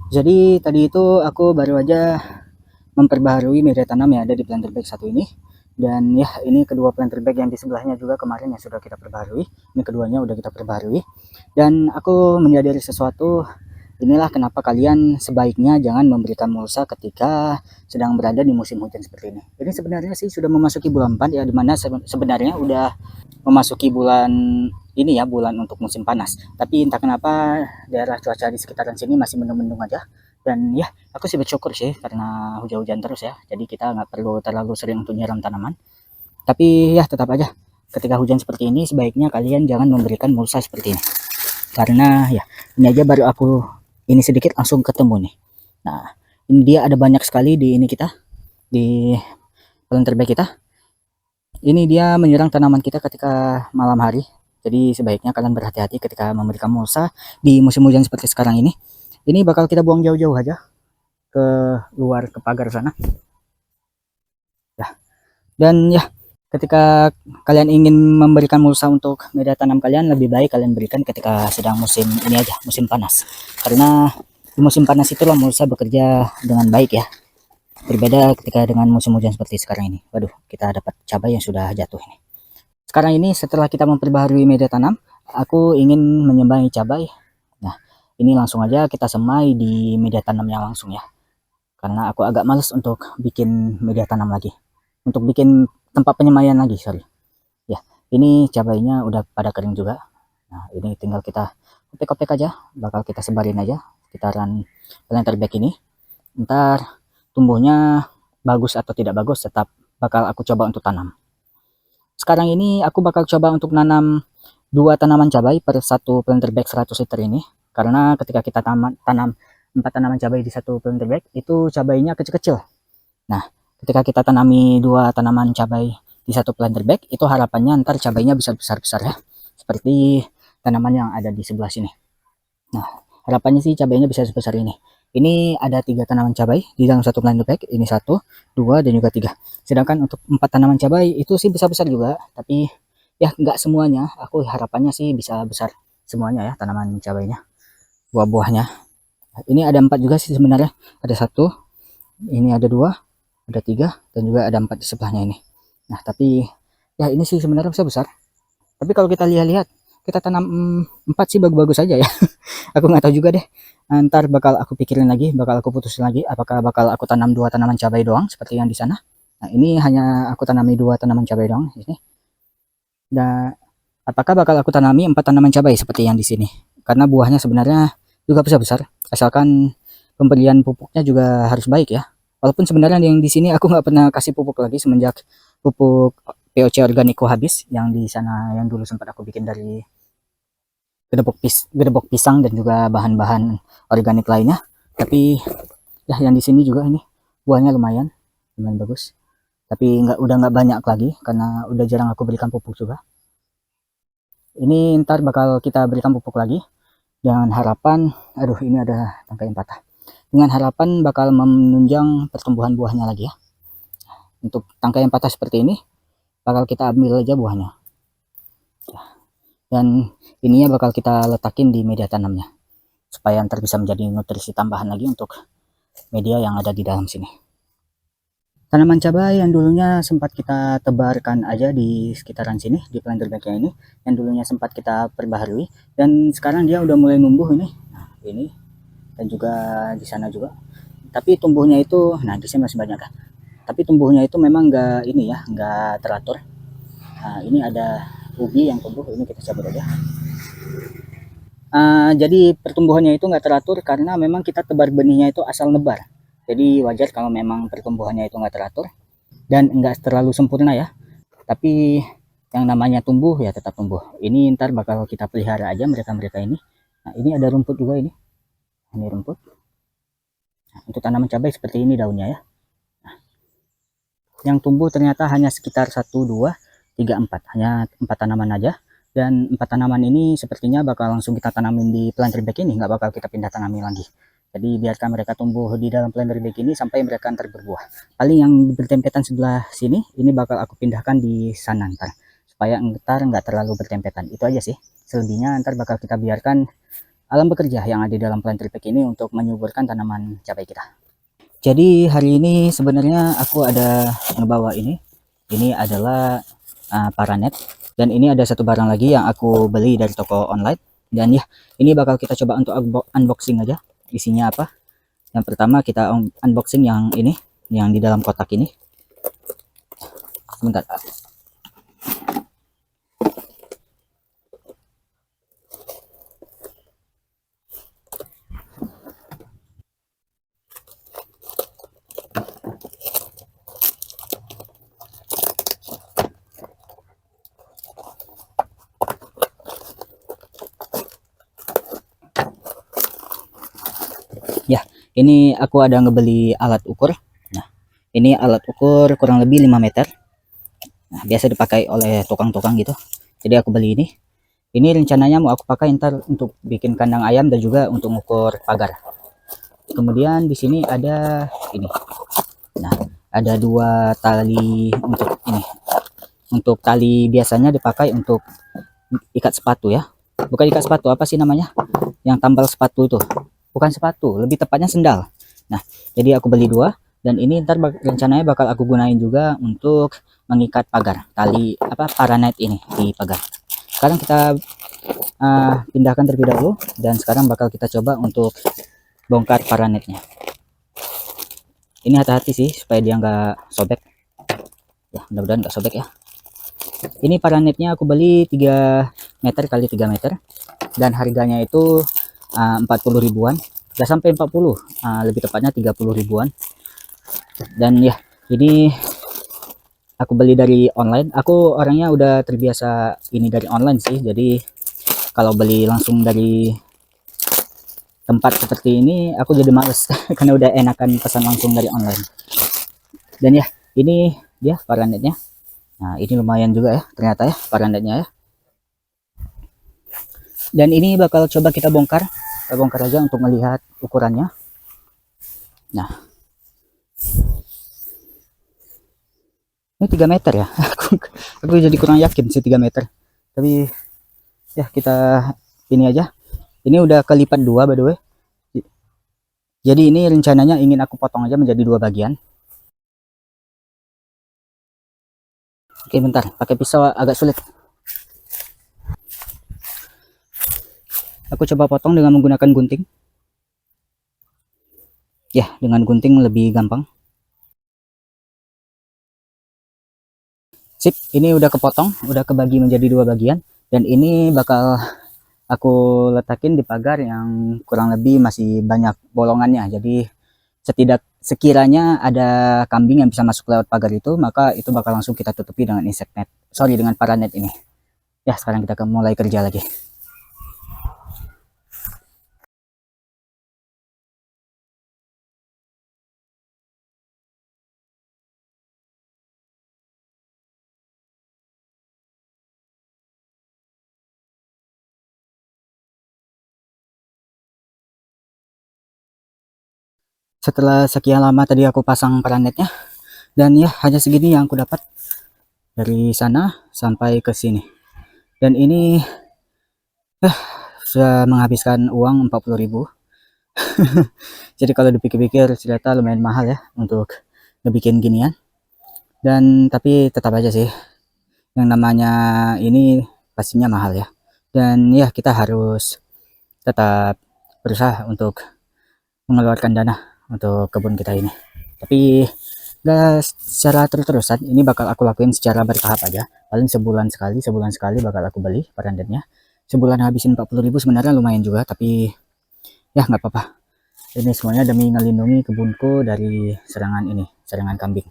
Jadi tadi itu aku baru aja memperbaharui media tanam yang ada di planter bag satu ini. Dan ya, ini kedua planter bag yang di sebelahnya juga kemarin yang sudah kita perbaharui. Ini keduanya udah kita perbaharui. Dan aku menyadari sesuatu, inilah kenapa kalian sebaiknya jangan memberikan mulsa ketika sedang berada di musim hujan seperti ini. Ini sebenarnya sih sudah memasuki bulan 4 ya, dimana sebenarnya udah memasuki bulan ini ya, bulan untuk musim panas. Tapi entah kenapa daerah cuaca di sekitaran sini masih mendung-mendung aja. Dan ya, aku sih bersyukur sih karena hujan-hujan terus ya. Jadi kita nggak perlu terlalu sering untuk nyiram tanaman. Tapi ya tetap aja, ketika hujan seperti ini sebaiknya kalian jangan memberikan mulsa seperti ini. Karena ya, ini aja baru aku ini sedikit langsung ketemu nih. Nah, ini dia ada banyak sekali di ini kita, di bulan terbaik kita. Ini dia menyerang tanaman kita ketika malam hari. Jadi sebaiknya kalian berhati-hati ketika memberikan mulsa di musim hujan seperti sekarang ini. Ini bakal kita buang jauh-jauh aja ke luar, ke pagar sana. Ya. Dan ya, ketika kalian ingin memberikan mulsa untuk media tanam kalian, lebih baik kalian berikan ketika sedang musim ini aja, musim panas. Karena di musim panas itulah mulsa bekerja dengan baik ya. Berbeda ketika dengan musim hujan seperti sekarang ini. Waduh, kita dapat cabai yang sudah jatuh ini. Sekarang ini setelah kita memperbaharui media tanam, aku ingin menyemai cabai. Nah, ini langsung aja kita semai di media tanamnya langsung ya. Karena aku agak males untuk bikin media tanam lagi. Untuk bikin tempat penyemaian lagi, sorry. Ya, ini cabainya udah pada kering juga. Nah, ini tinggal kita kopek-kopek aja, bakal kita sebarin aja sekitaran planter bag ini. Ntar tumbuhnya bagus atau tidak bagus tetap bakal aku coba untuk tanam. Sekarang ini aku bakal coba untuk nanam 2 tanaman cabai per satu planter bag 100 liter ini. Karena ketika kita tanam 4 tanaman cabai di satu planter bag, itu cabainya kecil-kecil. Nah, ketika kita tanami 2 tanaman cabai di satu planter bag, itu harapannya ntar cabainya bisa besar-besar ya. Seperti tanaman yang ada di sebelah sini. Nah, harapannya sih cabainya bisa sebesar ini. Ini ada 3 tanaman cabai di dalam satu planter bag. Ini 1, 2, dan juga 3. Sedangkan untuk 4 tanaman cabai itu sih besar-besar juga. Tapi ya nggak semuanya. Aku harapannya sih bisa besar semuanya ya tanaman cabainya. Buah-buahnya. Ini ada 4 juga sih sebenarnya. Ada 1, ini ada 2, ada 3, dan juga ada 4 di sebelahnya ini. Nah, tapi ya ini sih sebenarnya bisa besar. Tapi kalau kita lihat-lihat, kita tanam 4 sih bagus-bagus aja ya. Aku nggak tahu juga deh. Ntar bakal aku pikirin lagi, bakal aku putusin lagi apakah bakal aku tanam 2 tanaman cabai doang seperti yang di sana. Nah, ini hanya aku tanami 2 tanaman cabai doang ini. Dan apakah bakal aku tanami 4 tanaman cabai seperti yang di sini? Karena buahnya sebenarnya juga bisa besar, asalkan pemberian pupuknya juga harus baik ya. Walaupun sebenarnya yang di sini aku nggak pernah kasih pupuk lagi semenjak pupuk POC organiku habis yang di sana yang dulu sempat aku bikin dari gedebok pisang dan juga bahan-bahan organik lainnya. Tapi ya yang di sini juga ini buahnya lumayan bagus. Tapi udah nggak banyak lagi karena udah jarang aku berikan pupuk juga. Ini ntar bakal kita berikan pupuk lagi dengan harapan, aduh ini ada tangkai yang patah. Dengan harapan bakal menunjang pertumbuhan buahnya lagi ya. Untuk tangkai yang patah seperti ini bakal kita ambil aja buahnya. Dan ininya bakal kita letakin di media tanamnya supaya ntar bisa menjadi nutrisi tambahan lagi untuk media yang ada di dalam sini. Tanaman cabai yang dulunya sempat kita tebarkan aja di sekitaran sini di planter bagnya ini, yang dulunya sempat kita perbaharui, dan sekarang dia udah mulai numbuh ini. Nah, ini dan juga di sana juga. Tapi tumbuhnya itu, nah di sini masih banyak kan. Tapi tumbuhnya itu memang nggak ini ya, nggak teratur. Nah, ini ada ubi yang tumbuh, ini kita cabut aja. Jadi pertumbuhannya itu nggak teratur karena memang kita tebar benihnya itu asal nebar. Jadi wajar kalau memang pertumbuhannya itu nggak teratur dan nggak terlalu sempurna ya. Tapi yang namanya tumbuh ya tetap tumbuh. Ini ntar bakal kita pelihara aja mereka-mereka ini. Nah, ini ada rumput juga ini. Ini rumput. Nah, untuk tanaman cabai seperti ini daunnya ya. Nah, yang tumbuh ternyata hanya sekitar 1, 2, 3, 4. Hanya 4 tanaman aja. Dan 4 tanaman ini sepertinya bakal langsung kita tanamin di planter bag ini, nggak bakal kita pindah tanamin lagi. Jadi biarkan mereka tumbuh di dalam planter bag ini sampai mereka ntar berbuah. Paling yang bertempetan sebelah sini, ini bakal aku pindahkan di sana ntar, supaya ntar nggak terlalu bertempetan. Itu aja sih. Selebihnya ntar bakal kita biarkan alam bekerja yang ada di dalam planter bag ini untuk menyuburkan tanaman cabai kita. Jadi hari ini sebenarnya aku ada ngebawa ini. Ini adalah paranet, dan ini ada satu barang lagi yang aku beli dari toko online. Dan ya, ini bakal kita coba untuk unboxing aja. Isinya apa? Yang pertama kita unboxing yang ini, yang di dalam kotak ini. Sebentar. Ya, ini aku ada ngebeli alat ukur. Nah, ini alat ukur kurang lebih 5 meter. Nah, biasa dipakai oleh tukang-tukang gitu. Jadi aku beli ini. Ini rencananya mau aku pakai ntar untuk bikin kandang ayam dan juga untuk mengukur pagar. Kemudian di sini ada ini. Nah, ada 2 tali untuk ini. Untuk tali biasanya dipakai untuk ikat sepatu ya. Bukan ikat sepatu, apa sih namanya? Yang tambal sepatu itu. Bukan sepatu, lebih tepatnya sendal. Nah, jadi aku beli 2, dan ini ntar rencananya bakal aku gunain juga untuk mengikat pagar. Tali apa, paranet ini di pagar. Sekarang kita pindahkan terlebih dahulu, dan sekarang bakal kita coba untuk bongkar paranetnya. Ini hati-hati sih supaya dia nggak sobek ya, mudah-mudahan nggak sobek ya. Ini paranetnya aku beli 3 meter kali 3 meter, dan harganya itu 40 ribuan, nggak sampai 40, lebih tepatnya 30 ribuan. Dan ya, ini aku beli dari online. Aku orangnya udah terbiasa ini dari online sih, jadi kalau beli langsung dari tempat seperti ini aku jadi males karena udah enakan pesan langsung dari online. Dan ya, ini dia paranetnya. Nah, ini lumayan juga ya ternyata ya paranetnya ya. Dan ini bakal coba kita bongkar aja untuk melihat ukurannya. Nah, ini 3 meter ya. aku jadi kurang yakin sih 3 meter, tapi ya kita ini aja. Ini udah kelipat 2 by the way. Jadi ini rencananya ingin aku potong aja menjadi 2 bagian. Oke, bentar, pakai pisau agak sulit. Aku coba potong dengan menggunakan gunting. Ya, dengan gunting lebih gampang. Sip, ini udah kepotong, udah kebagi menjadi 2 bagian, dan ini bakal aku letakin di pagar yang kurang lebih masih banyak bolongannya. Jadi sekiranya ada kambing yang bisa masuk lewat pagar itu, maka itu bakal langsung kita tutupi dengan insect net. Sorry, dengan paranet ini. Ya, sekarang kita mulai kerja lagi. Setelah sekian lama tadi aku pasang paranetnya, dan ya hanya segini yang aku dapat dari sana sampai ke sini. Dan ini sudah menghabiskan uang 40.000. Jadi kalau dipikir-pikir ternyata lumayan mahal ya untuk ngebikin ginian. Dan tapi tetap aja sih, yang namanya ini pastinya mahal ya. Dan ya kita harus tetap berusaha untuk mengeluarkan dana untuk kebun kita ini. Tapi gak secara terus-terusan, ini bakal aku lakuin secara bertahap aja. Paling sebulan sekali bakal aku beli paranetnya. Sebulan habisin 40.000 sebenarnya lumayan juga, tapi ya nggak apa-apa. Ini semuanya demi melindungi kebunku dari serangan ini, serangan kambing.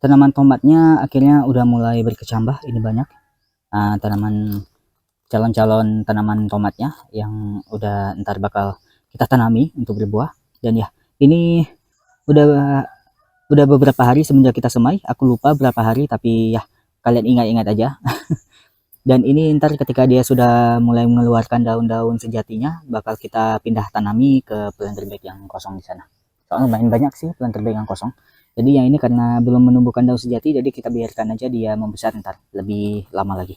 Tanaman tomatnya akhirnya udah mulai berkecambah, ini banyak tanaman calon-calon tanaman tomatnya yang udah ntar bakal kita tanami untuk berbuah. Dan ya, ini udah beberapa hari semenjak kita semai, aku lupa berapa hari, tapi ya kalian ingat-ingat aja. Dan ini ntar ketika dia sudah mulai mengeluarkan daun-daun sejatinya, bakal kita pindah tanami ke planter bag yang kosong di sana. Soalnya lumayan banyak sih planter bag yang kosong. Jadi yang ini karena belum menumbuhkan daun sejati, jadi kita biarkan aja dia membesar ntar lebih lama lagi.